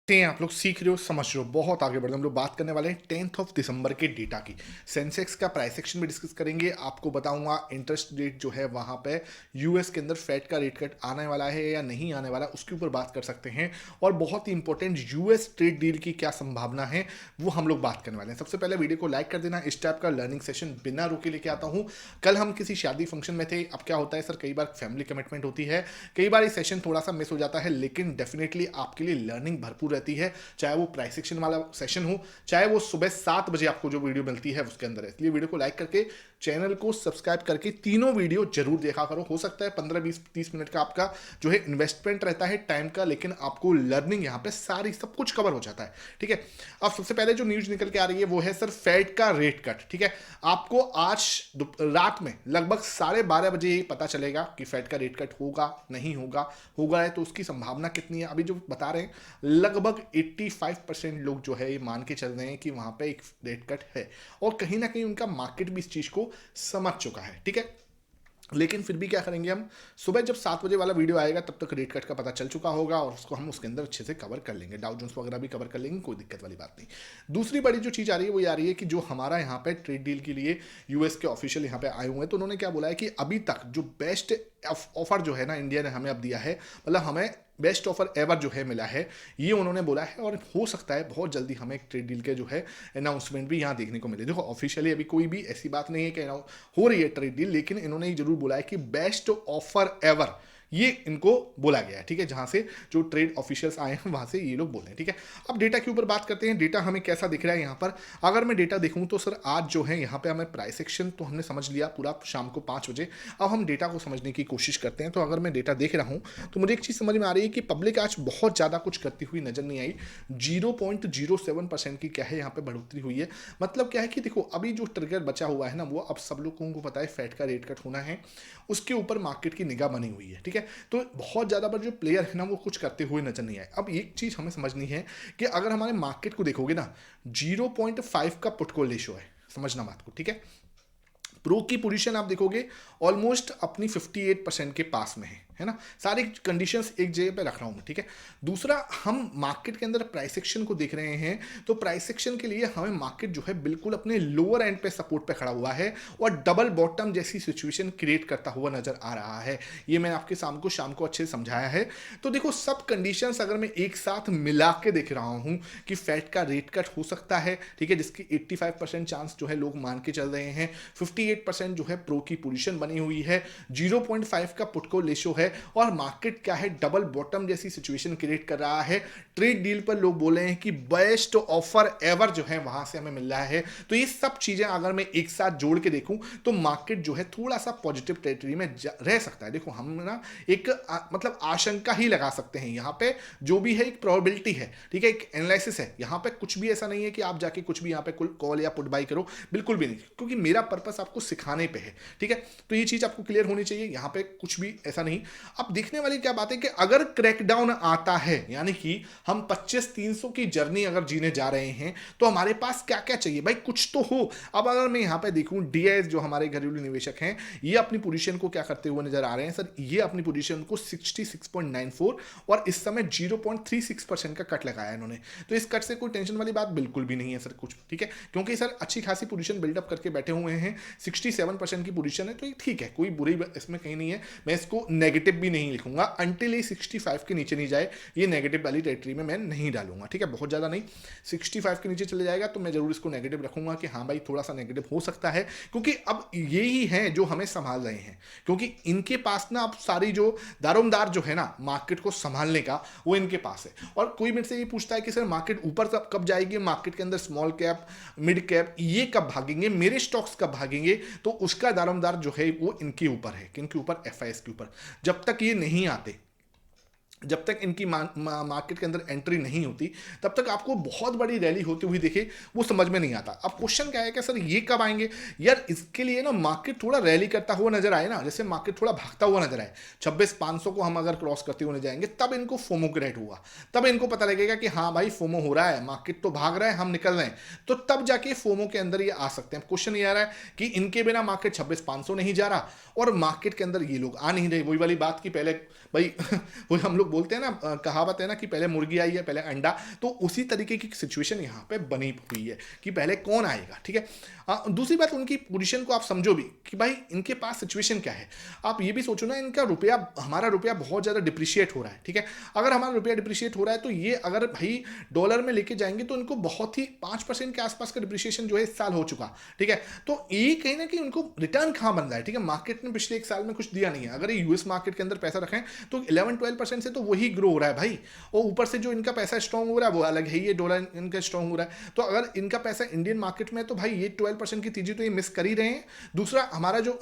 आप लोग सीख रहे हो, समझ रहे हो, बहुत आगे बढ़ रहे हो। हम लोग बात करने वाले हैं 10 दिसंबर के डेटा की। सेंसेक्स का प्राइस सेक्शन में डिस्कस करेंगे। आपको बताऊंगा इंटरेस्ट रेट जो है वहां पे यूएस के अंदर फेड का रेट कट आने वाला है या नहीं आने वाला, उसके ऊपर बात कर सकते हैं। और बहुत ही इंपॉर्टेंट यूएस ट्रेड डील की क्या संभावना है वो हम लोग बात करने वाले हैं। सबसे पहले वीडियो को लाइक कर देना। इस टाइप का लर्निंग सेशन बिना रुके लेके आता हूँ। कल हम किसी शादी फंक्शन में थे। अब क्या होता है सर, कई बार फैमिली कमिटमेंट होती है, कई बार ये सेशन थोड़ा सा मिस हो जाता है, लेकिन डेफिनेटली आपके लिए लर्निंग भरपूर रहती है। चाहे वो प्राइस सेक्शन वाला सेशन हो, चाहे वो सुबह 7 बजे आपको जो वीडियो मिलती है उसके अंदर है। इसलिए वीडियो को लाइक करके चैनल को सब्सक्राइब करके तीनों वीडियो जरूर देखा करो। हो सकता है 15-20-30 मिनट का आपका जो है इन्वेस्टमेंट रहता है टाइम का, लेकिन आपको लर्निंग यहाँ पे सारी सब कुछ कवर हो जाता है। ठीक है, अब सबसे पहले जो न्यूज निकल के आ रही है वो है सर फेड का रेट कट। ठीक है, आपको आज रात में लगभग 12:30 बजे ये पता चलेगा कि फेड का रेट कट होगा नहीं होगा, होगा है तो उसकी संभावना कितनी है। अभी जो बता रहे हैं लगभग 85% लोग जो है ये मान के चल रहे हैं कि वहां पे एक रेट कट है, और कहीं ना कहीं उनका मार्केट भी इस चीज को समझ चुका है। ठीक है, लेकिन फिर भी क्या करेंगे हम, सुबह जब 7 बजे वाला वीडियो आएगा तब तक रेट कट का पता चल चुका होगा और उसको हम उसके अंदर अच्छे से कवर कर लेंगे। डाउ जोन्स वगैरह भी कवर कर लेंगे, कोई दिक्कत वाली बात नहीं। दूसरी बड़ी जो चीज़ आ रही है वो ये आ रही है कि जो हमारा यहाँ पे ट्रेड डील के लिए यूएस के ऑफिशियल यहाँ पे आए हुए हैं, तो उन्होंने क्या बोला है कि अभी तक जो बेस्ट ऑफर जो है ना इंडिया ने हमें अब दिया है, मतलब हमें बेस्ट ऑफर एवर जो है मिला है, ये उन्होंने बोला है। और हो सकता है बहुत जल्दी हमें एक ट्रेड डील के जो है अनाउंसमेंट भी यहाँ देखने को मिले। देखो ऑफिशियली अभी कोई भी ऐसी बात नहीं है कि हो रही है ट्रेड डील, लेकिन इन्होंने ये जरूर बोला है कि बेस्ट ऑफर एवर, ये इनको बोला गया है। ठीक है, जहां से जो ट्रेड ऑफिशियल्स आए हैं वहां से ये लोग बोल रहे हैं। ठीक है, अब डेटा के ऊपर बात करते हैं। डेटा हमें कैसा दिख रहा है यहाँ पर। अगर मैं डेटा देखूं तो सर आज जो है यहाँ पे हमें प्राइस सेक्शन तो हमने समझ लिया पूरा शाम को 5 बजे। अब हम डेटा को समझने की कोशिश करते हैं। तो अगर मैं डेटा देख रहा हूँ तो मुझे एक चीज़ समझ में आ रही है कि पब्लिक आज बहुत ज़्यादा कुछ करती हुई नजर नहीं आई। 0.07% की क्या है यहाँ पे बढ़ोतरी हुई है। मतलब क्या है कि देखो अभी जो ट्रिगर बचा हुआ है ना, वो अब सब लोगों को पता है फेड का रेट कट होना है, उसके ऊपर मार्केट की निगाह बनी हुई है। ठीक है, तो बहुत ज़्यादा बड़े जो प्लेयर है ना वो कुछ करते हुए नजर नहीं आए। अब एक चीज़ हमें समझनी है कि अगर हमारे मार्केट को देखोगे ना, 0.5 का पुट कॉल रेशियो है, समझना बात को। ठीक है, प्रो की पोजीशन आप देखोगे ऑलमोस्ट अपनी 58% के पास में है ना। सारी कंडीशंस एक जगह पे रख रहा हूं मैं। ठीक है, दूसरा हम मार्केट के अंदर प्राइस सेक्शन को देख रहे हैं, तो प्राइस सेक्शन के लिए हमें मार्केट जो है बिल्कुल अपने लोअर एंड पे सपोर्ट पे खड़ा हुआ है और डबल बॉटम जैसी सिचुएशन क्रिएट करता हुआ नजर आ रहा है। ये मैं आपके शाम को अच्छे से समझाया है। तो देखो सब कंडीशंस अगर मैं एक साथ मिला के देख रहा हूं कि फेड का रेट कट हो सकता है, ठीक है, जिसकी 85% चांस जो है लोग मान के चल रहे हैं, 58% जो है प्रो की पोजीशन बनी हुई है, 0.5 का पुट कॉल रेशियो है, और मार्केट क्या है डबल बॉटम जैसी सिचुएशन क्रिएट कर रहा है। ट्रेड डील पर लोग बोले हैं कि बेस्ट ऑफर एवर जो है वहां से हमें मिल रहा है। तो ये सब चीजें अगर मैं एक साथ जोड़ के देखूं तो मार्केट जो है थोड़ा सा पॉजिटिव टेरिटरी में रह सकता है। देखो हम ना एक मतलब आशंका ही लगा सकते हैं, यहां पे जो भी है एक प्रोबेबिलिटी है। ठीक है, एक एनालिसिस है, यहां पे कुछ भी ऐसा नहीं है कि आप जाके कुछ भी यहां पे कॉल या पुट बाई करो, बिल्कुल भी नहीं, क्योंकि मेरा पर्पस आपको सिखाने पे है। ठीक है, तो ये चीज आपको क्लियर होनी चाहिए, यहां पे कुछ भी ऐसा नहीं। अब देखने वाली क्या बात है कि अगर क्रैकडाउन आता है, यानी कि हम 25-300 की जर्नी अगर जीने जा रहे हैं, तो हमारे पास क्या क्या चाहिए भाई, कुछ तो हो। अब अगर मैं यहां पे देखूं डीआईएस जो हमारे घरेलू निवेशक हैं, ये अपनी पोजीशन को क्या करते हुए नजर आ रहे हैं सर, ये अपनी पोजीशन को 66.94 और इस समय 0.36% का कट लगाया है इन्होंने। तो इस कट से कोई टेंशन वाली बात बिल्कुल भी नहीं है सर कुछ। ठीक है, क्योंकि सर अच्छी खासी पोजीशन बिल्डअप करके बैठे हुए हैं, 67% की पोजीशन है, तो ये ठीक है, कोई बुरी इसमें कहीं नहीं है। मैं इसको नेगेटिव भी नहीं लिखूंगा अंटिल ये 65 के नीचे नहीं जाए, ये नेगेटिव वाली टेरिटरी में मैं नहीं डालूंगा। ठीक है, बहुत ज्यादा नहीं, 65 के नीचे चले जाएगा तो मैं जरूर इसको नेगेटिव रखूंगा कि हाँ भाई थोड़ा सा नेगेटिव हो सकता है, क्योंकि अब ये ही है जो हमें संभाल रहे हैं, क्योंकि इनके पास ना अब सारी जो दारोमदार जो है ना मार्केट को संभालने का, वो इनके पास है। और कोई मेरे से ये पूछता है कि सर मार्केट ऊपर कब जाएगी, मार्केट के अंदर स्मॉल कैप मिड कैप ये कब भागेंगे, मेरे स्टॉक्स कब भागेंगे, तो उसका दारोमदार जो है वो इनके ऊपर है, किनके ऊपर, एफआईएस के ऊपर। जब तक ये नहीं आते, जब तक इनकी मार्केट के अंदर एंट्री नहीं होती, तब तक आपको बहुत बड़ी रैली होती हुई दिखे वो समझ में नहीं आता। अब क्वेश्चन क्या है कि सर ये कब आएंगे यार, इसके लिए ना मार्केट थोड़ा रैली करता हुआ नजर आए ना, जैसे मार्केट थोड़ा भागता हुआ नजर आए, 26,500 को हम अगर क्रॉस करते हुए जाएंगे, तब इनको फोमो क्रिएट हुआ, तब इनको पता लगेगा कि हाँ भाई फोमो हो रहा है, मार्केट तो भाग रहा है, हम निकल रहे हैं, तो तब जाके फोमो के अंदर ये आ सकते हैं। क्वेश्चन ये आ रहा है कि इनके बिना मार्केट 26,500 नहीं जा रहा और मार्केट के अंदर ये लोग आ नहीं रहे। वही वाली बात की पहले भाई वही हम लोग बोलते हैं ना, कहावत है ना कि पहले मुर्गी आई है पहले अंडा, तो उसी तरीके की सिचुएशन यहाँ पे बनी हुई है कि पहले कौन आएगा, ठीक है। दूसरी बात, उनकी पोजीशन को आप समझो भी कि भाई इनके पास सिचुएशन क्या है। आप ये भी सोचो ना, इनका रुपया, हमारा रुपया बहुत ज़्यादा डिप्रिशिएट हो रहा है, ठीक है। अगर हमारा रुपया डिप्रिशिएट हो रहा है तो ये अगर भाई डॉलर में लेके जाएंगे तो इनको बहुत ही 5% के आसपास का डिप्रिशिएशन जो है इस साल हो चुका, ठीक है। तो ये कहीं ना कहीं उनको रिटर्न कहाँ बन रहा है, ठीक है। मार्केट ने पिछले 1 साल में कुछ दिया नहीं है। अगर ये यूएस मार्केट के अंदर पैसा रखें तो 11-12% से तो वही ग्रो हो रहा है भाई, और ऊपर से जो इनका पैसा स्ट्रॉन्ग हो रहा है वो अलग है, ये डॉलर इनका स्ट्रॉन्ग हो रहा है। तो अगर इनका पैसा इंडियन मार्केट में है तो भाई ये 12% की तेजी तो ये मिस कर ही रहे हैं। दूसरा, हमारा जो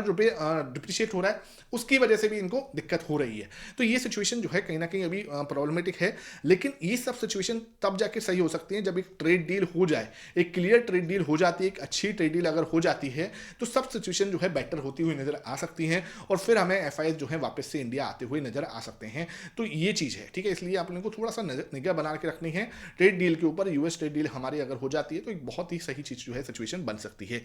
रुपये डिप्रिशिएट हो रहा है उसकी वजह से भी इनको दिक्कत हो रही है। तो ये सिचुएशन जो है कहीं ना कहीं अभी प्रॉब्लमेटिक है। लेकिन ये सब सिचुएशन तब जाके सही हो सकती है जब एक ट्रेड डील हो जाए, एक क्लियर ट्रेड डील हो जाती है, एक अच्छी ट्रेड डील अगर हो जाती है तो सब सिचुएशन जो है बेटर होती हुई नजर आ सकती है, और फिर हमें एफआईएस जो है वापस से इंडिया आते हुए नजर आ सकते हैं। तो ये चीज़ है, ठीक है। इसलिए आप लोगों को थोड़ा सा निगाह बना के रखनी है ट्रेड डील के ऊपर। यूएस ट्रेड डील हमारी अगर हो जाती है तो एक बहुत ही सही चीज़ जो है सिचुएशन बन सकती है।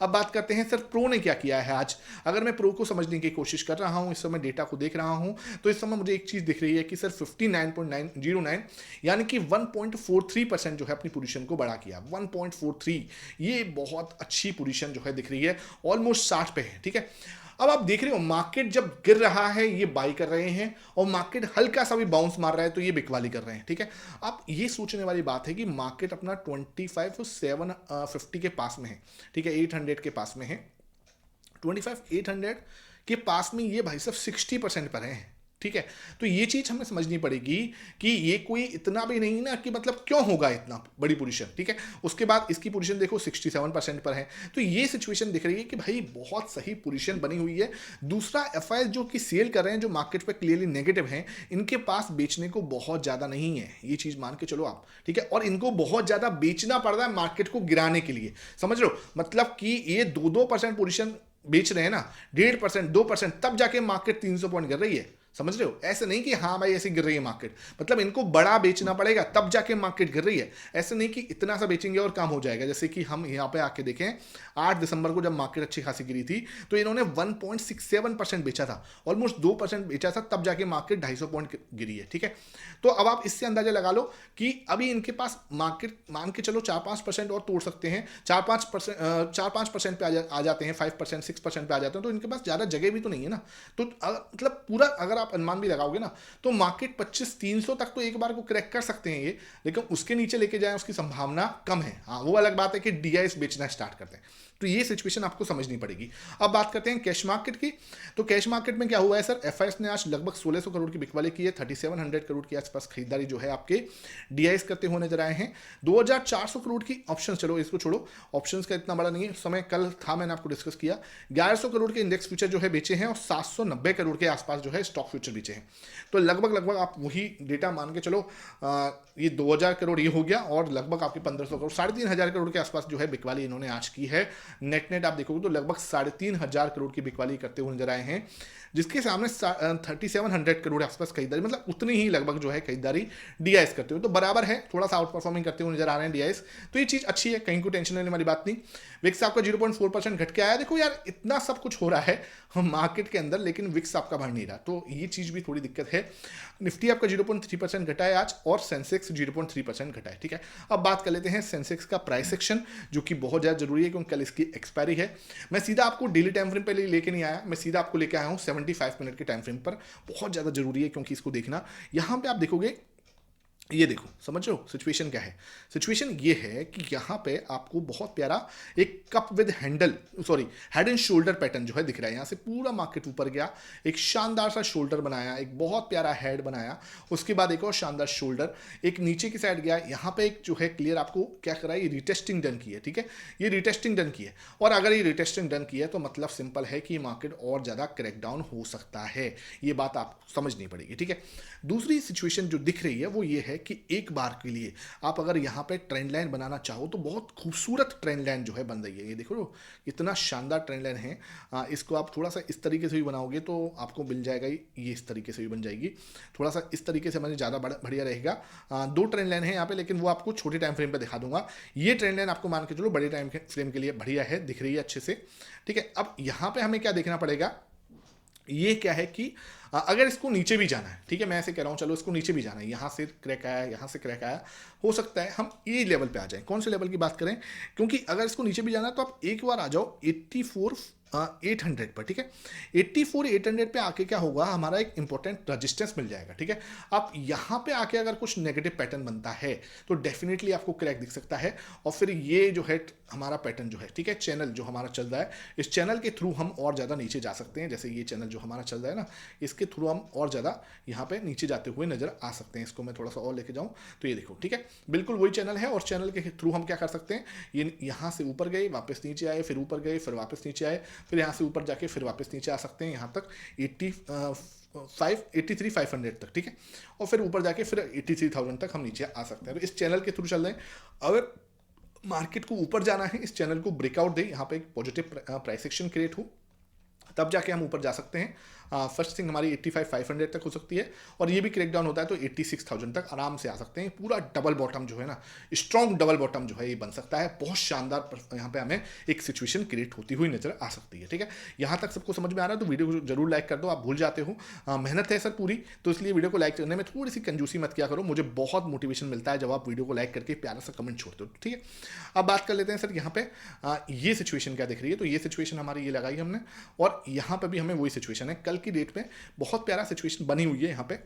अब बात करते हैं सर प्रो ने क्या किया है आज। अगर मैं प्रो को समझने की कोशिश कर रहा हूं, इस समय डेटा को देख रहा हूं, तो इस समय मुझे एक चीज दिख रही है कि सर 59.909 यानी कि 1.43% जो है अपनी पोजीशन को बढ़ा किया। 1.43, ये बहुत अच्छी पोजीशन जो है दिख रही है, ऑलमोस्ट 60 पे है, ठीक है। अब आप देख रहे हो मार्केट जब गिर रहा है ये बाई कर रहे हैं, और मार्केट हल्का सा भी बाउंस मार रहा है तो ये बिकवाली कर रहे हैं, ठीक है। अब ये सोचने वाली बात है कि मार्केट अपना 25,750 के पास में है, ठीक है, 800 के पास में है, 25,800 के पास में ये भाई साहब 60% पर है, ठीक है। तो ये चीज हमें समझनी पड़ेगी कि ये कोई इतना भी नहीं ना कि मतलब क्यों होगा इतना बड़ी पोजीशन, ठीक है। उसके बाद इसकी पोजीशन देखो 67% पर है, तो ये सिचुएशन दिख रही है कि भाई बहुत सही पोजीशन बनी हुई है। दूसरा, एफआईएस जो कि सेल कर रहे हैं, जो मार्केट पे क्लियरली नेगेटिव हैं, इनके पास बेचने को बहुत ज्यादा नहीं है, ये चीज मान के चलो आप, ठीक है। और इनको बहुत ज्यादा बेचना पड़ रहा है मार्केट को गिराने के लिए, समझ लो, मतलब कि ये 2% पोजीशन बेच रहे हैं ना, 1.5%, 2%, तब जाके मार्केट 300 पॉइंट गिर रही है, समझ रहे हो। ऐसे नहीं कि हाँ भाई ऐसे गिर रही है मार्केट, मतलब इनको बड़ा बेचना पड़ेगा तब जाके मार्केट गिर रही है। ऐसे नहीं कि इतना सा बेचेंगे और काम हो जाएगा। जैसे कि हम यहाँ पे आके देखें 8 दिसंबर को जब मार्केट अच्छी खासी गिरी थी तो इन्होंने 1.67% बेचा था, ऑलमोस्ट 2% बेचा था, तब जाके मार्केट 250 पॉइंट गिरी है, ठीक है। तो अब आप इससे अंदाजा लगा लो कि अभी इनके पास मार्केट मान के चलो 4-5% और तोड़ सकते हैं, 4-5% पे आ जाते हैं, 5%, 6% पे आ जाते हैं, तो इनके पास ज़्यादा जगह भी तो नहीं है ना। तो मतलब पूरा अगर आप अनुमान भी लगाओगे ना तो मार्केट 25,300 तक तो एक बार को क्रैक कर सकते हैं ये, लेकिन उसके नीचे लेके जाएं उसकी संभावना कम है। हाँ, वो अलग बात है कि डीआईएस बेचना स्टार्ट करते हैं, तो ये सिचुएशन आपको समझनी पड़ेगी। अब बात करते हैं कैश मार्केट की। तो कैश मार्केट में क्या हुआ है सर, एफआईएस ने आज लगभग 1600 करोड़ की बिकवाली की है, 3700 करोड़ के आसपास खरीदारी जो है आपके डीआईएस करते हुए नजर आए हैं। 2400 करोड़ की ऑप्शन, चलो इसको छोड़ो, ऑप्शंस का इतना बड़ा नहीं है, समय कल था मैंने आपको डिस्कस किया। 1100 करोड़ के इंडेक्स फ्यूचर जो है बेचे हैं, और 790 करोड़ के आसपास जो है स्टॉक फ्यूचर बेचे हैं। तो लगभग आप वही डेटा मान के चलो, ये 2000 करोड़ ये हो गया, और लगभग आपके 1500 करोड़, 3500 करोड़ के आसपास जो है बिकवाली इन्होंने आज की है। नेट आप देखोगे तो लगभग 3500 करोड़ की बिकवाली करते हुए नजर आए हैं, जिसके सामने 3700 करोड़ आसपास खरीदारी, मतलब उतनी ही लगभग जो है खरीदारी डीआईएस करते हुए, तो बराबर है, थोड़ा सा आउट परफॉर्मिंग करते हुए नजर आ रहे हैं डीआईएस। तो ये चीज अच्छी है, कहीं को टेंशन लेने वाली बात नहीं। विक्स आपका 0.4% घट के आया। देखो यार, इतना सब कुछ हो रहा है मार्केट के अंदर, लेकिन विक्स आपका बढ़ नहीं रहा, तो ये चीज भी थोड़ी दिक्कत है। निफ्टी आपका 0.3% घटा है आज, और सेंसेक्स 0.3% घटा है, ठीक है। अब बात कर लेते हैं सेंसेक्स का प्राइस एक्शन, जो कि बहुत ज्यादा जरूरी है क्योंकि कल इसकी एक्सपायरी है। मैं सीधा आपको डेली टाइम फ्रेम पे लेके नहीं आया, मैं सीधा आपको लेके आया हूं 75 मिनट के टाइम फ्रेम पर। बहुत ज्यादा जरूरी है क्योंकि इसको देखना, यहां पे आप देखोगे, ये देखो, समझ रहे हो सिचुएशन क्या है। सिचुएशन ये है कि यहाँ पे आपको बहुत प्यारा एक cup with handle, sorry head and shoulder pattern जो है दिख रहा है। यहाँ से पूरा मार्केट ऊपर गया, एक शानदार सा शोल्डर बनाया, एक बहुत प्यारा हेड बनाया, उसके बाद एक और शानदार शोल्डर, एक नीचे की साइड गया। यहाँ पे एक जो है क्लियर आपको क्या करा है, ये रिटेस्टिंग डन की है, ठीक है, ये रिटेस्टिंग डन की है। और अगर ये रिटेस्टिंग डन की है तो मतलब सिंपल है कि मार्केट और ज़्यादा क्रैकडाउन हो सकता है, ये बात आप समझनी पड़ेगी, ठीक है। दूसरी सिचुएशन जो दिख रही है वो ये है कि एक बार के लिए आप अगर यहाँ पे ट्रेंड लाइन बनाना चाहो तो बहुत खूबसूरत ट्रेंड लाइन जो है बन रही है। ये देखो इतना शानदार ट्रेंड लाइन है, इसको आप थोड़ा सा इस तरीके से भी बनाओगे तो आपको मिल जाएगा, ये इस तरीके से भी बन जाएगी, थोड़ा सा इस तरीके से मैंने ज़्यादा बढ़िया रहेगा। 2 ट्रेंड लाइन है यहाँ पे, लेकिन वो आपको छोटे टाइम फ्रेम पर दिखा दूंगा। ये ट्रेंड लाइन आपको मान के चलो बड़े टाइम फ्रेम के लिए बढ़िया है, दिख रही है अच्छे से, ठीक है। अब यहाँ पे हमें क्या देखना पड़ेगा, ये क्या है कि अगर इसको नीचे भी जाना है, ठीक है, मैं ऐसे कह रहा हूँ चलो इसको नीचे भी जाना है, यहाँ से क्रैक आया, यहाँ से क्रैक आया, हो सकता है हम ये लेवल पे आ जाएं। कौन से लेवल की बात करें, क्योंकि अगर इसको नीचे भी जाना है तो आप एक बार आ जाओ 84,800 पर, ठीक है। 84,800 पे आके क्या होगा, हमारा एक इंपॉर्टेंट रेजिस्टेंस मिल जाएगा, ठीक है। आप यहाँ पे आके अगर कुछ नेगेटिव पैटर्न बनता है तो डेफिनेटली आपको क्रैक दिख सकता है, और फिर ये जो है हमारा पैटर्न जो है, ठीक है, चैनल जो हमारा चल रहा है, इस चैनल के थ्रू हम और ज़्यादा नीचे जा सकते हैं। जैसे ये चैनल जो हमारा चल रहा है ना, इसके थ्रू हम और ज़्यादा यहाँ पे नीचे जाते हुए नजर आ सकते हैं। इसको मैं थोड़ा सा और लेके जाऊँ तो ये देखो, ठीक है, बिल्कुल वही चैनल है, और चैनल के थ्रू हम क्या कर सकते हैं, ये यहाँ से ऊपर गए, वापस नीचे आए, फिर ऊपर गए, फिर वापस नीचे आए, फिर यहाँ से ऊपर जाके फिर वापस नीचे आ सकते हैं यहाँ तक 83,500 तक, ठीक है, और फिर ऊपर जाके फिर 83,000 तक हम नीचे आ सकते हैं। तो इस चैनल के थ्रू चल रहे हैं। अगर मार्केट को ऊपर जाना है, इस चैनल को ब्रेकआउट दे, यहाँ पे एक पॉजिटिव प्राइस एक्शन क्रिएट हो, तब जाके हम ऊपर जा सकते हैं। फर्स्ट थिंग हमारी 85,500 तक हो सकती है, और ये भी क्रैक डाउन होता है तो 86,000 तक आराम से आ सकते हैं। पूरा डबल बॉटम जो है ना, स्ट्रॉन्ग डबल बॉटम जो है ये बन सकता है। बहुत शानदार यहाँ पे हमें एक सिचुएशन क्रिएट होती हुई नजर आ सकती है, ठीक है। यहाँ तक सबको समझ में आ रहा है तो वीडियो को जरूर लाइक कर दो। आप भूल जाते हो, मेहनत है सर पूरी, तो इसलिए वीडियो को लाइक करने में थोड़ी सी कंजूसी मत किया करो। मुझे बहुत मोटिवेशन मिलता है जब आप वीडियो को लाइक करके प्यारा सा कमेंट छोड़ते हो, ठीक है। अब बात कर लेते हैं सर यहाँ पे ये सिचुएशन क्या दिख रही है। तो ये सिचुएशन हमारी ये लगाई हमने, और यहाँ पे भी हमें वही सिचुएशन है। कल की डेट में बहुत प्यारा सिचुएशन बनी हुई है, यहाँ पे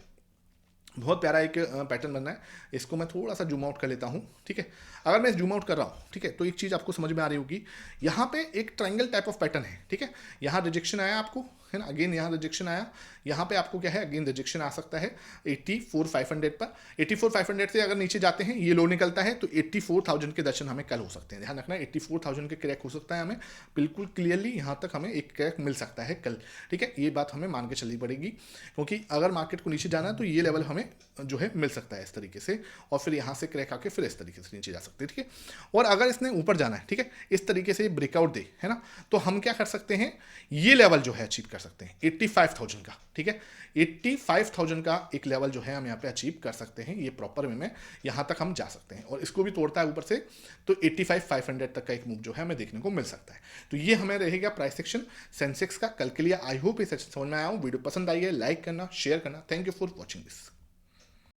बहुत प्यारा एक पैटर्न बनना है। इसको मैं थोड़ा सा जूम आउट कर लेता हूँ, ठीक है। अगर मैं जूम आउट कर रहा हूँ, ठीक है, तो एक चीज़ आपको समझ में आ रही होगी, यहाँ पे एक ट्रायंगल टाइप ऑफ पैटर्न है, ठीक है। यहाँ रिजेक्शन आया आपको, है ना, अगेन यहाँ रिजेक्शन आया, यहाँ पे आपको क्या है, अगेन रिजेक्शन आ सकता है 84,500 पर। 84,500 से अगर नीचे जाते हैं, ये लो निकलता है, तो 84,000 के दर्शन हमें कल हो सकते हैं। ध्यान रखना, 84,000 के क्रैक हो सकता है हमें, बिल्कुल क्लियरली यहाँ तक हमें एक क्रैक मिल सकता है कल, ठीक है। ये बात हमें मान के चलनी पड़ेगी, क्योंकि अगर मार्केट को नीचे जाना है तो ये लेवल हमें जो है मिल सकता है इस तरीके से, और फिर यहाँ से क्रैक आके फिर इस तरीके से नीचे जा सकते हैं, ठीक है। और अगर इसने ऊपर जाना है, ठीक है, इस तरीके से ब्रेकआउट दे, है ना, तो हम क्या कर सकते हैं, ये लेवल जो है अचीव कर सकते हैं 85,000 का, ठीक है। 85,000 का एक लेवल जो है हम यहाँ पे अचीव कर सकते हैं, ये प्रॉपर वे में यहाँ तक हम जा सकते हैं, और इसको भी तोड़ता है ऊपर से, तो 85,500 तक का एक मूव जो है हमें देखने को मिल सकता है। तो ये हमें रहेगा प्राइस सेक्शन सेंसेक्स का कल के लिए। आई होप ये सेशन समझ में आया हो। वीडियो पसंद आई है, लाइक करना, शेयर करना। Thank you for watching this.